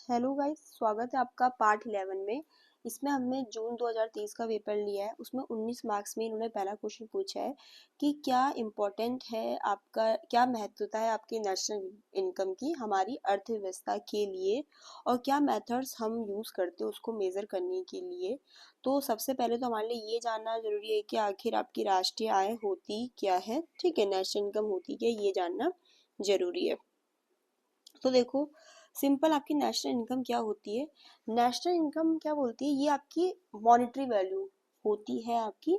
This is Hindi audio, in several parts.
हेलो गाइस, स्वागत है आपका पार्ट 11 में। इसमें हमने जून 2023 का पेपर लिया है। उसमें 19 मार्क्स में इन्होंने पहला क्वेश्चन पूछा है कि क्या इम्पोर्टेंट है आपका, क्या महत्वता है आपकी नेशनल इनकम की हमारी अर्थव्यवस्था के लिए, और क्या मेथड्स हम यूज़ करते हैं उसको मेज़र करने के लिए। तो सबसे पहले तो हमारे लिए ये जानना ज़रूरी है कि आखिर आपकी राष्ट्रीय आय होती क्या है। ठीक है, नेशनल इनकम होती क्या है, ये जानना ज़रूरी है। तो देखो, सिंपल आपकी नेशनल इनकम क्या होती है। नेशनल इनकम क्या बोलती है, ये आपकी मॉनेटरी वैल्यू होती है। आपकी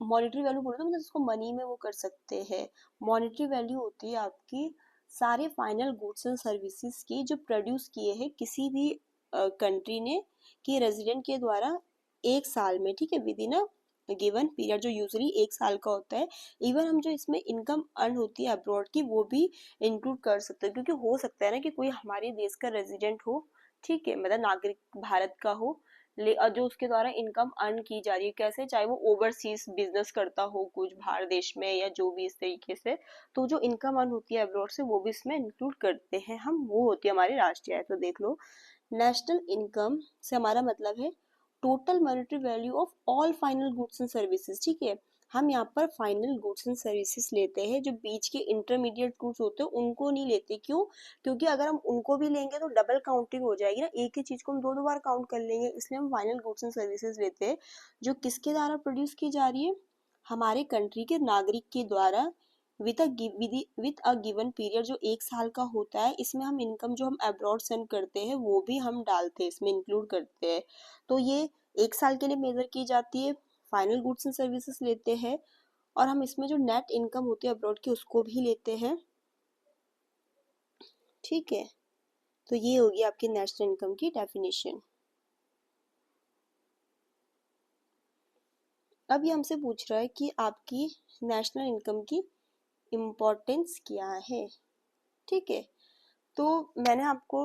मॉनेटरी वैल्यू बोलो तो मतलब इसको मनी में वो कर सकते हैं। मॉनेटरी वैल्यू होती है आपकी सारे फाइनल गुड्स एंड सर्विसेज की जो प्रोड्यूस किए हैं किसी भी कंट्री ने, कि रेजिडेंट के द्वारा एक साल में। ठीक है, with in a given period, जो यूजली एक साल का होता है। इवन हम जो इसमें इनकम अर्न होती है अब्रॉड की, वो भी इंक्लूड कर सकते हैं, क्योंकि हो सकता है ना कि कोई हमारे देश का रेजिडेंट हो, ठीक है, मतलब नागरिक भारत का हो, और जो उसके द्वारा इनकम अर्न की जा रही है, कैसे, चाहे वो ओवरसीज बिजनेस करता हो कुछ बाहर देश में या जो भी इस तरीके से, तो जो इनकम अर्न होती है अब्रॉड से वो भी इसमें इंक्लूड करते हैं हम, वो होती है हमारी राष्ट्रीय आय। तो देख लो, नेशनल इनकम से हमारा मतलब है total monetary value of all final goods and services. ठीक है, हम यहाँ पर फाइनल गुड्स एंड सर्विसेज लेते हैं, जो बीच के इंटरमीडिएट गुड्स होते हैं उनको नहीं लेते। क्यों? क्योंकि अगर हम उनको भी लेंगे तो डबल काउंटिंग हो जाएगी ना, एक ही चीज को हम दो दो बार काउंट कर लेंगे। इसलिए हम फाइनल गुड्स एंड सर्विसेज लेते हैं जो किसके द्वारा प्रोड्यूस की जा रही है, हमारे कंट्री के नागरिक के द्वारा, विद अ गिवन पीरियड, जो एक साल का होता है। इसमें हम इनकम जो हम अब्रॉड सेंड करते हैं वो भी हम डालते हैं, इसमें इंक्लूड करते हैं। तो ये एक साल के लिए मेजर की जाती है, फाइनल गुड्स एंड सर्विसेज लेते हैं, और हम इसमें जो नेट इनकम होती है अब्रॉड की उसको भी लेते हैं। ठीक है, तो ये होगी आपकी नेशनल इनकम की डेफिनेशन। अब ये हमसे पूछ रहा है कि आपकी नेशनल इनकम की इम्पोर्टेंस क्या है। ठीक है, तो मैंने आपको,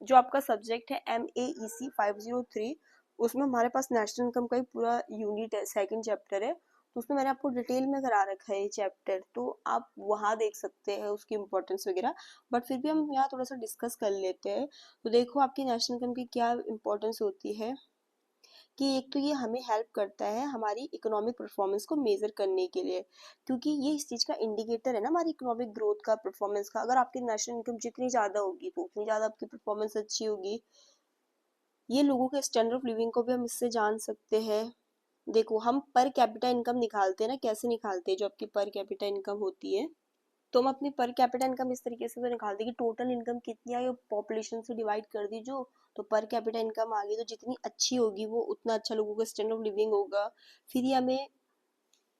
जो आपका सब्जेक्ट है MEEC 503, उसमें हमारे पास नेशनल इनकम का ही पूरा यूनिट है, सेकंड चैप्टर है। तो उसमें मैंने आपको डिटेल में करा रखा है ये चैप्टर, तो आप वहाँ देख सकते हैं उसकी इम्पोर्टेंस वगैरह। बट फिर भी हम यहाँ थोड़ा सा डिस्कस कर लेते हैं। तो देखो, आपकी नेशनल इनकम की क्या इम्पोर्टेंस होती है, कि एक तो ये हमें हेल्प करता है हमारी इकोनॉमिक परफॉर्मेंस को मेजर करने के लिए, क्योंकि ये इस चीज़ का इंडिकेटर है ना हमारी इकोनॉमिक ग्रोथ का, परफॉर्मेंस का। अगर आपकी नेशनल इनकम जितनी ज़्यादा होगी तो उतनी ज़्यादा आपकी परफॉर्मेंस अच्छी होगी। ये लोगों के स्टैंडर्ड ऑफ लिविंग को भी हम इससे जान सकते हैं। देखो, हम पर कैपिटा इनकम निकालते हैं ना, कैसे निकालते हैं, जो आपकी पर कैपिटा इनकम होती है, तो हम अपनी पर कैपिटा इनकम इस तरीके से तो निकालते हैं कि टोटल इनकम कितनी आई और पॉपुलेशन से डिवाइड कर दी जो, तो पर कैपिटा इनकम आ गई। तो जितनी अच्छी होगी वो उतना अच्छा लोगों का स्टैंडर्ड ऑफ लिविंग होगा। फिर ये हमें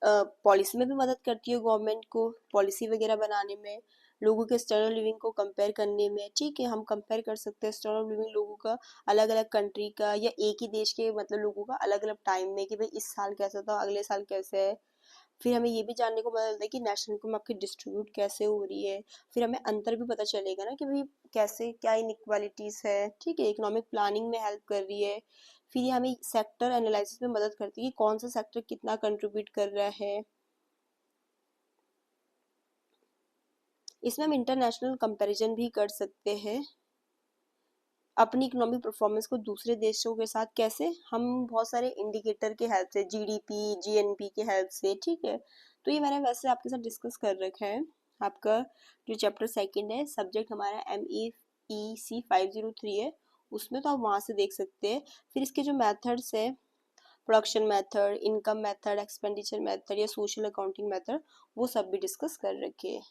पॉलिसी में भी मदद करती है, गवर्नमेंट को पॉलिसी वगैरह बनाने में, लोगों के स्टैंडर्ड ऑफ लिविंग को कंपेयर करने में। ठीक है, हम कंपेयर कर सकते हैं स्टैंडर्ड ऑफ लिविंग लोगों का अलग अलग कंट्री का, या एक ही देश के मतलब लोगों का अलग अलग टाइम में, कि भाई इस साल कैसा था, अगले साल कैसे है। फिर हमें ये भी जानने को पता चलता है कि नेशनल इनकम आपकी डिस्ट्रीब्यूट कैसे हो रही है। फिर हमें अंतर भी पता चलेगा ना कि भाई कैसे क्या इनइक्वालिटीज है। ठीक है, इकोनॉमिक प्लानिंग में हेल्प कर रही है। फिर ये हमें सेक्टर एनालिसिस में मदद करती है कि कौन सा सेक्टर कितना कंट्रीब्यूट कर रहा है। इसमें हम इंटरनेशनल कंपैरिजन भी कर सकते हैं अपनी इकोनॉमिक परफॉर्मेंस को दूसरे देशों के साथ, कैसे, हम बहुत सारे इंडिकेटर के हेल्प से, GDP GNP के हेल्प से। ठीक है, तो ये मैंने वैसे आपके साथ डिस्कस कर रखा है। आपका जो चैप्टर सेकंड है, सब्जेक्ट हमारा MEEC 503 है, उसमें तो आप वहाँ से देख सकते हैं। फिर इसके जो मेथड्स है, production method, income method, expenditure method या सोशल अकाउंटिंग मेथड, वो सब भी डिस्कस कर रखे हैं।